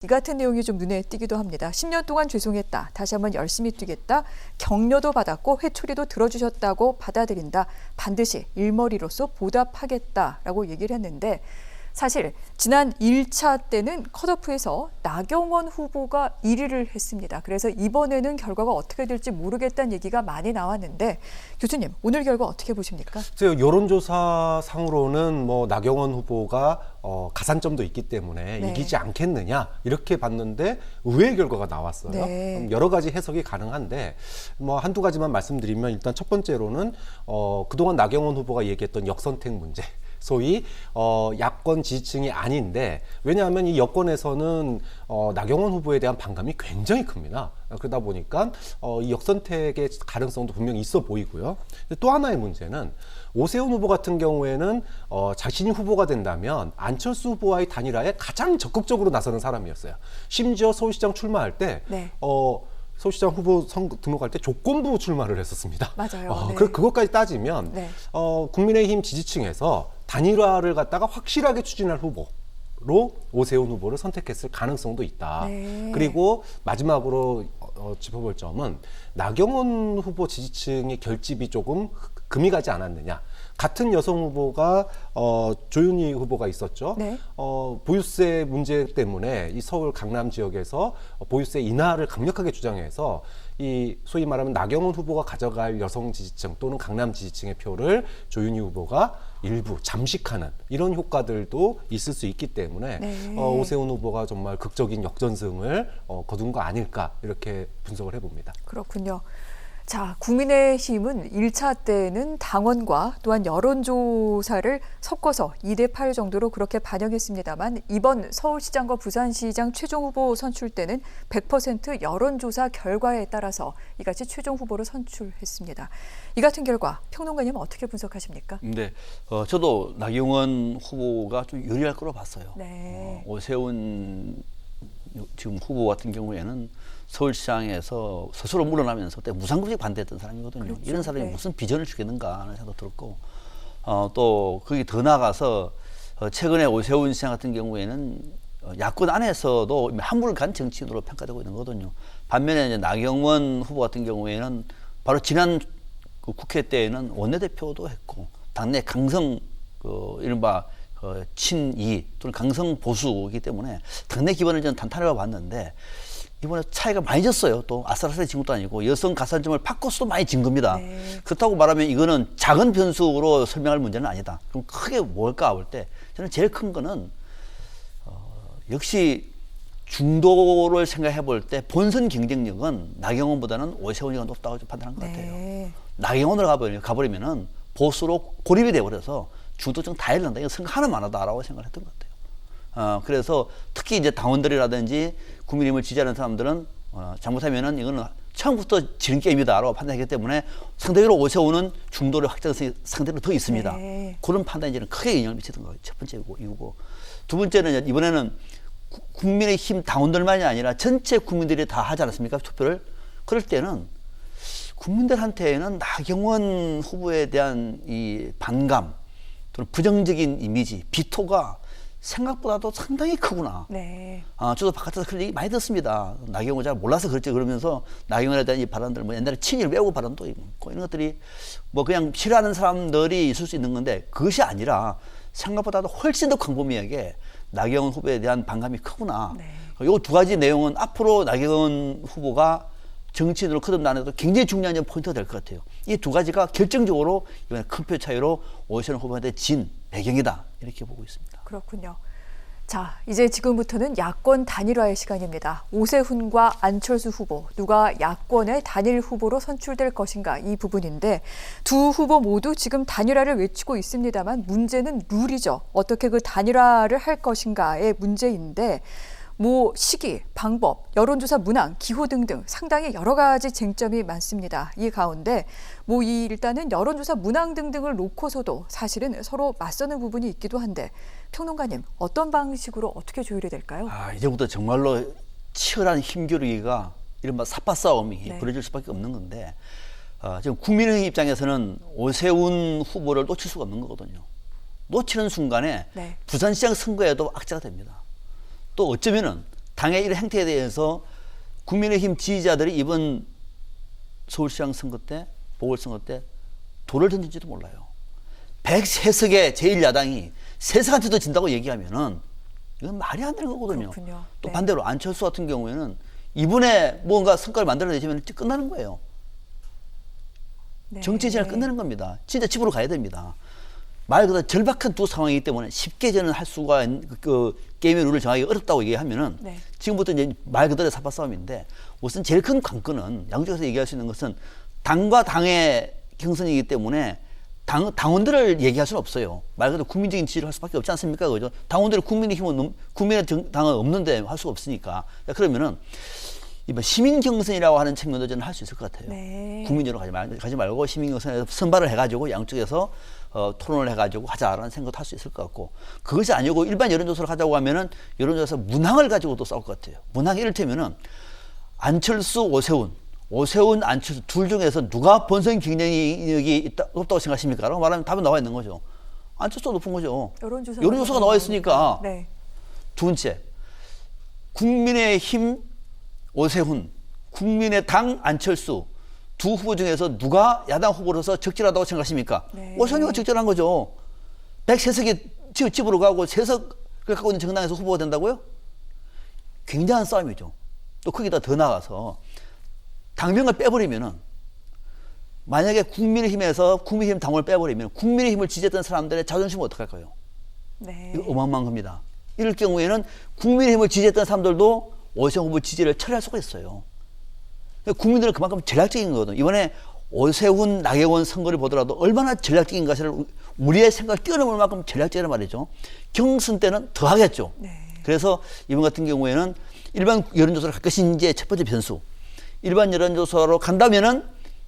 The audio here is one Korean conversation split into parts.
이 같은 내용이 좀 눈에 띄기도 합니다. 10년 동안 죄송했다. 다시 한번 열심히 뛰겠다. 격려도 받았고 회초리도 들어주셨다고 받아들인다. 반드시 일머리로서 보답하겠다라고 얘기를 했는데 사실 지난 1차 때는 컷오프에서 나경원 후보가 1위를 했습니다. 그래서 이번에는 결과가 어떻게 될지 모르겠다는 얘기가 많이 나왔는데 교수님, 오늘 결과 어떻게 보십니까? 여론조사상으로는 나경원 후보가 가산점도 있기 때문에 네. 이기지 않겠느냐 이렇게 봤는데 의외의 결과가 나왔어요. 네. 여러 가지 해석이 가능한데 한두 가지만 말씀드리면 일단 첫 번째로는 그동안 나경원 후보가 얘기했던 역선택 문제. 소위 야권 지지층이 아닌데 왜냐하면 이 여권에서는 나경원 후보에 대한 반감이 굉장히 큽니다. 그러다 보니까 이 역선택의 가능성도 분명히 있어 보이고요. 또 하나의 문제는 오세훈 후보 같은 경우에는 자신이 후보가 된다면 안철수 후보와의 단일화에 가장 적극적으로 나서는 사람이었어요. 심지어 서울시장 출마할 때 네. 서울시장 후보 등록할 때 조건부 출마를 했었습니다. 맞아요. 네. 그것까지 따지면 네. 국민의힘 지지층에서 단일화를 갖다가 확실하게 추진할 후보로 오세훈 후보를 선택했을 가능성도 있다. 네. 그리고 마지막으로 짚어볼 점은 나경원 후보 지지층의 결집이 조금 금이 가지 않았느냐. 같은 여성 후보가 조윤희 후보가 있었죠. 네. 보유세 문제 때문에 이 서울 강남 지역에서 보유세 인하를 강력하게 주장해서 이 소위 말하면 나경원 후보가 가져갈 여성 지지층 또는 강남 지지층의 표를 조윤희 후보가 일부 잠식하는 이런 효과들도 있을 수 있기 때문에 네. 오세훈 후보가 정말 극적인 역전승을 거둔 거 아닐까 이렇게 분석을 해봅니다. 그렇군요. 자, 국민의힘은 1차 때는 당원과 또한 여론조사를 섞어서 2대8 정도로 그렇게 반영했습니다만 이번 서울시장과 부산시장 최종 후보 선출 때는 100% 여론조사 결과에 따라서 이같이 최종 후보를 선출했습니다. 이 같은 결과 평론가님은 어떻게 분석하십니까? 네, 저도 나경원 후보가 좀 유리할 거로 봤어요. 네. 오세훈 지금 후보 같은 경우에는 서울시장에서 스스로 물러나면서 그때 무상급식 반대했던 사람이거든요. 그렇죠. 이런 사람이 네. 무슨 비전을 주겠는가 하는 생각도 들었고 또 거기 더 나아가서 최근에 오세훈 시장 같은 경우에는 야권 안에서도 한물 간 정치인으로 평가되고 있는 거거든요. 반면에 이제 나경원 후보 같은 경우에는 바로 지난 그 국회 때에는 원내대표도 했고 당내 강성 이른바 친이 또는 강성 보수이기 때문에 당내 기반을 저는 탄탄하게 봤는데 이번에 차이가 많이 졌어요. 또 아슬아슬해 진 것도 아니고 여성 가산점을 바꿔서도 많이 진 겁니다. 네. 그렇다고 말하면 이거는 작은 변수로 설명할 문제는 아니다. 그럼 크게 뭘까 볼 때 저는 제일 큰 거는 역시 중도를 생각해 볼 때 본선 경쟁력은 나경원보다는 오세훈이가 높다고 판단한 것 같아요. 네. 나경원으로 가버리면은 보수로 고립이 돼버려서 중도층 다 잃는다. 이거 생각 하나만 하다라고 생각을 했던 것 같아요. 그래서 특히 이제 당원들이라든지 국민의힘을 지지하는 사람들은 잘못하면은 이거는 처음부터 지는 게임이다라고 판단했기 때문에 상대적으로 오세훈은 중도의 확장성이 상대로 더 있습니다. 네. 그런 판단이 저는 크게 영향을 미치던 거예요. 첫 번째 이유고. 두 번째는 이번에는 국민의힘 당원들만이 아니라 전체 국민들이 다 하지 않았습니까? 투표를. 그럴 때는 국민들한테는 나경원 후보에 대한 이 반감 또는 부정적인 이미지, 비토가 생각보다도 상당히 크구나. 네. 저도 바깥에서 그런 얘기 많이 듣습니다. 나경원 잘 몰라서 그렇지 그러면서 나경원에 대한 이 발언들 옛날에 친일 외우고 발언도 있고 이런 것들이 그냥 싫어하는 사람들이 있을 수 있는 건데 그것이 아니라 생각보다도 훨씬 더 광범위하게 나경원 후보에 대한 반감이 크구나. 네. 이 두 가지 내용은 앞으로 나경원 후보가 정치인으로 거듭나는데도 굉장히 중요한 포인트가 될 것 같아요. 이 두 가지가 결정적으로 이번에 큰 표 차이로 오세훈 후보한테 진 배경이다. 이렇게 보고 있습니다. 그렇군요. 자, 이제 지금부터는 야권 단일화의 시간입니다. 오세훈과 안철수 후보, 누가 야권의 단일 후보로 선출될 것인가 이 부분인데 두 후보 모두 지금 단일화를 외치고 있습니다만 문제는 룰이죠. 어떻게 그 단일화를 할 것인가의 문제인데 시기, 방법, 여론조사 문항, 기호 등등 상당히 여러 가지 쟁점이 많습니다. 이 가운데 일단은 여론조사 문항 등등을 놓고서도 사실은 서로 맞서는 부분이 있기도 한데 평론가님 어떤 방식으로 어떻게 조율이 될까요? 이제부터 정말로 치열한 힘겨루기가 이른바 삿바 싸움이 네. 벌어질 수밖에 없는 건데 지금 국민의힘 입장에서는 오세훈 후보를 놓칠 수가 없는 거거든요. 놓치는 순간에 네. 부산시장 선거에도 악재가 됩니다. 또 어쩌면은 당의 이런 행태에 대해서 국민의힘 지지자들이 이번 서울시장 선거 때, 보궐선거 때 돌을 던질지도 몰라요. 103석의 제1야당이 3석한테도 진다고 얘기하면은 이건 말이 안 되는 거거든요. 그렇군요. 또 네. 반대로 안철수 같은 경우에는 이번에 뭔가 성과를 만들어내시면 끝나는 거예요. 네. 정치 진을 끝내는 겁니다. 진짜 집으로 가야 됩니다. 말 그대로 절박한 두 상황이기 때문에 쉽게 저는 할 수가 그 게임의 룰을 정하기 어렵다고 얘기하면은 네. 지금부터 이제 말 그대로 사파 싸움인데 우선 제일 큰 관건은 양쪽에서 얘기할 수 있는 것은 당과 당의 경선이기 때문에 당원들을 얘기할 수는 없어요. 말 그대로 국민적인 지지를 할 수밖에 없지 않습니까? 그죠? 당원들이 국민의힘은 국민의당은 없는데 할 수가 없으니까. 그러면은 이번 시민 경선이라고 하는 측면도 저는 할 수 있을 것 같아요. 네. 국민적으로 가지 말고 시민 경선에서 선발을 해가지고 양쪽에서 토론을 해가지고 하자라는 생각도 할 수 있을 것 같고 그것이 아니고 일반 여론조사를 하자고 하면은 여론조사 문항을 가지고 또 싸울 것 같아요. 문항이 이를테면은 안철수, 오세훈, 안철수 둘 중에서 누가 본선 경쟁력이 높다고 생각하십니까? 라고 말하면 답은 나와 있는 거죠. 안철수가 높은 거죠. 여론조사가 나와 있으니까. 네. 두 번째, 국민의힘 오세훈, 국민의당 안철수 두 후보 중에서 누가 야당 후보로서 적절하다고 생각하십니까? 네. 오세훈이가 적절한 거죠. 103석이 집으로 가고 3석을 갖고 있는 정당에서 후보가 된다고요? 굉장한 싸움이죠. 또 거기다 더 나가서 당명을 빼버리면은 만약에 국민의힘에서 국민의힘 당원을 빼버리면 국민의힘을 지지했던 사람들의 자존심은 어떡할까요? 네. 이거 어마어마한 겁니다. 이럴 경우에는 국민의힘을 지지했던 사람들도 오세훈 후보 지지를 처리할 수가 있어요. 그러니까 국민들은 그만큼 전략적인 거거든요. 이번에 오세훈, 나경원 선거를 보더라도 얼마나 전략적인가를 우리의 생각을 뛰어넘을 만큼 전략적이란 말이죠. 경선 때는 더 하겠죠. 네. 그래서 이번 같은 경우에는 일반 여론조사를 할 것인지의 첫 번째 변수. 일반 여론조사로 간다면은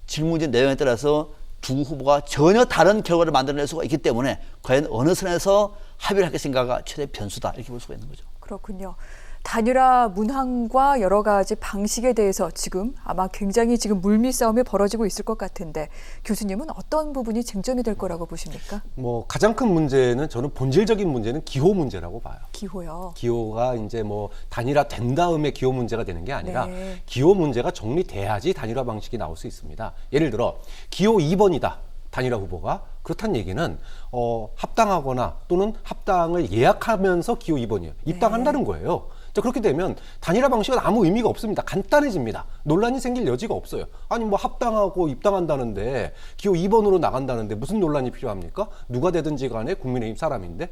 질문지 내용에 따라서 두 후보가 전혀 다른 결과를 만들어낼 수가 있기 때문에 과연 어느 선에서 합의를 할 것인가가 최대 변수다 이렇게 볼 수가 있는 거죠. 그렇군요. 단일화 문항과 여러 가지 방식에 대해서 지금 아마 굉장히 지금 물밑싸움이 벌어지고 있을 것 같은데 교수님은 어떤 부분이 쟁점이 될 거라고 보십니까? 뭐 가장 큰 문제는 저는 본질적인 문제는 기호 문제라고 봐요. 기호요. 기호가 이제 뭐 단일화 된 다음에 기호 문제가 되는 게 아니라 네. 기호 문제가 정리돼야지 단일화 방식이 나올 수 있습니다. 예를 들어 기호 2번이다. 단일화 후보가 그렇다는 얘기는 합당하거나 또는 합당을 예약하면서 기호 2번이에요. 입당한다는 거예요. 자, 그렇게 되면 단일화 방식은 아무 의미가 없습니다. 간단해집니다. 논란이 생길 여지가 없어요. 아니 뭐 합당하고 입당한다는데 기호 2번으로 나간다는데 무슨 논란이 필요합니까? 누가 되든지 간에 국민의힘 사람인데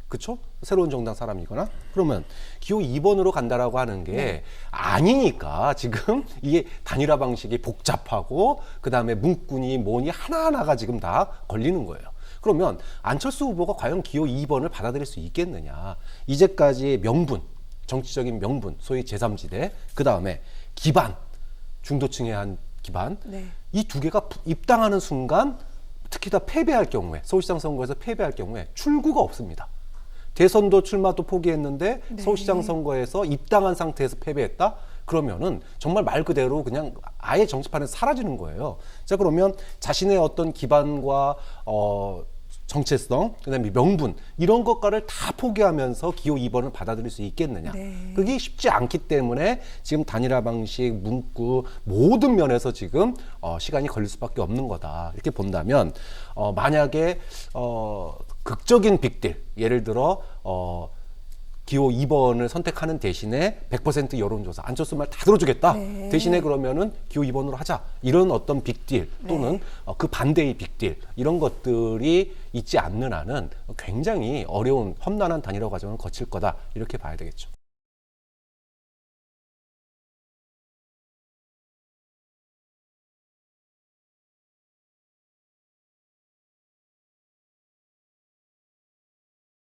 그렇죠? 새로운 정당 사람이거나 그러면 기호 2번으로 간다라고 하는 게 아니니까 지금 이게 단일화 방식이 복잡하고 그다음에 문구니 뭐니 하나하나가 지금 다 걸리는 거예요. 그러면 안철수 후보가 과연 기호 2번을 받아들일 수 있겠느냐. 이제까지의 명분, 정치적인 명분, 소위 제3지대, 그다음에 기반, 중도층에 한 기반, 네. 이 두 개가 입당하는 순간 특히 다 패배할 경우에 서울시장 선거에서 패배할 경우에 출구가 없습니다. 대선도 출마도 포기했는데 네. 서울시장 선거에서 입당한 상태에서 패배했다? 그러면은 정말 말 그대로 그냥 아예 정치판에서 사라지는 거예요. 자, 그러면 자신의 어떤 기반과 정체성, 그다음에 명분 이런 것과를 다 포기하면서 기호 2번을 받아들일 수 있겠느냐. 네. 그게 쉽지 않기 때문에 지금 단일화 방식, 문구 모든 면에서 지금 시간이 걸릴 수밖에 없는 거다. 이렇게 본다면 만약에 극적인 빅딜, 예를 들어 기호 2번을 선택하는 대신에 100% 여론조사, 안철수 말 다 들어주겠다. 네. 대신에 그러면은 기호 2번으로 하자. 이런 어떤 빅딜 또는 그 반대의 빅딜 이런 것들이 있지 않는 한은 굉장히 어려운 험난한 단일화 과정을 거칠 거다. 이렇게 봐야 되겠죠.